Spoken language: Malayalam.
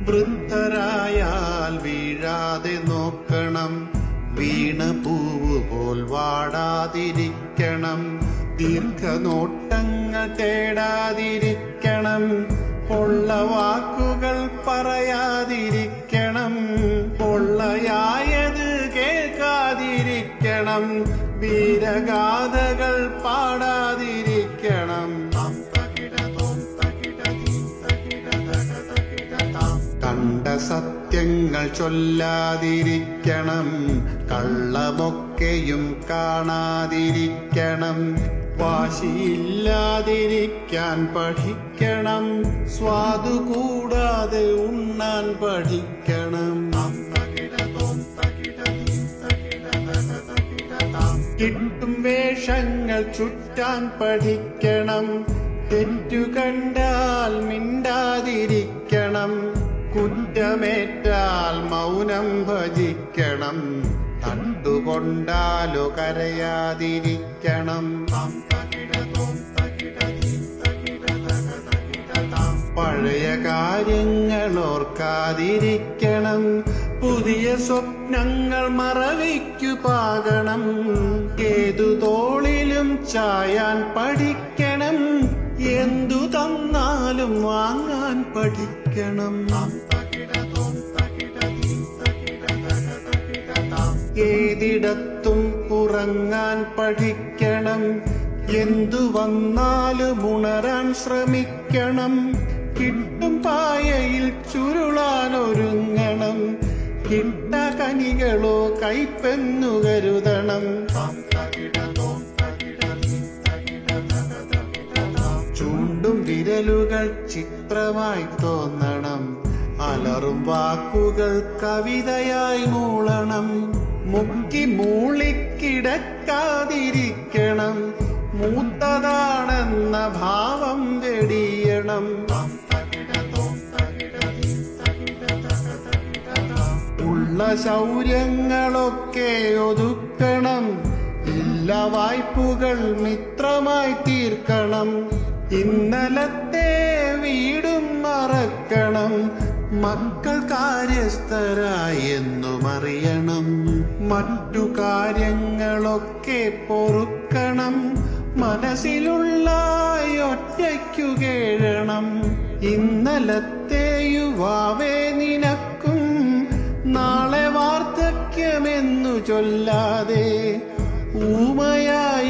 വൃദ്ധരായാൽ വീഴാതെ നോക്കണം, വീണ പൂവ് പോൽ വാടാതിരിക്കണം, ദീർഘനോട്ടങ്ങൾ തേടാതിരിക്കണം, പൊള്ള വാക്കുകൾ പറയാതിരിക്കണം, പൊള്ളയായത് കേൾക്കാതിരിക്കണം, വീരഗാഥകൾ പാടാതിരിക്കണം, കണ്ട സത്യങ്ങൾ ചൊല്ലാതിരിക്കണം, കള്ളമൊക്കെയും കാണാതിരിക്കണം, വാശിയില്ലാതിരിക്കാൻ പഠിക്കണം, സ്വാദു കൂടാതെ ഉണ്ണാൻ പഠിക്കണം, കിട്ടും വേഷങ്ങൾ ചുറ്റാൻ പഠിക്കണം, തെറ്റു കണ്ടാൽ മിണ്ടാതിരിക്കണം, കുറ്റമേറ്റാൽ മൗനം ഭജിക്കണം, തട്ടുകൊണ്ടാലോ കരയാതിരിക്കണം, പഴയ കാര്യങ്ങൾ ഓർക്കാതിരിക്കണം, പുതിയ സ്വപ്നങ്ങൾ മറവിക്കു പാകണം, ഏതു തോളിലും ചായാൻ പഠിക്കണം, എന്തു തന്നാലും വാങ്ങാൻ പഠിക്കണം, ഏതിടത്തും ഉറങ്ങാൻ പഠിക്കണം, എന്തു വന്നാലും ഉണരാൻ ശ്രമിക്കണം, കിട്ടും പായയിൽ ചുരുളാൻ ഒരുങ്ങണം, കിട്ട കനികളോ കൈപ്പെന്നു കരുതണം, ചൂണ്ടും വിരലുകൾ ചിത്രമായി തോന്നണം, അലറും വാക്കുകൾ കവിതയായി മൂളണം, മുക്കി മൂളിക്കിടക്കാതിരിക്കണം, മൂത്തതാണെന്ന ഭാവം വെടിയണം, ഉള്ള ശൗര്യങ്ങളൊക്കെ ഒതുക്കണം, ഇല്ല വായ്പുകൾ മിത്രമായി തീർക്കണം, ഇന്നലത്തെ വീടും മറക്കണം, മക്കൾ കാര്യസ്ഥരായി എന്നും അറിയണം, മറ്റു കാര്യങ്ങളൊക്കെ പൊറുക്കണം, മനസ്സിലുള്ള ഒറ്റയ്ക്കു കേഴണം, ഇന്നലത്തെ യുവാവേ നിനക്കും നാളെ വാർദ്ധക്യമെന്നു ചൊല്ലാതെ ഊമയായ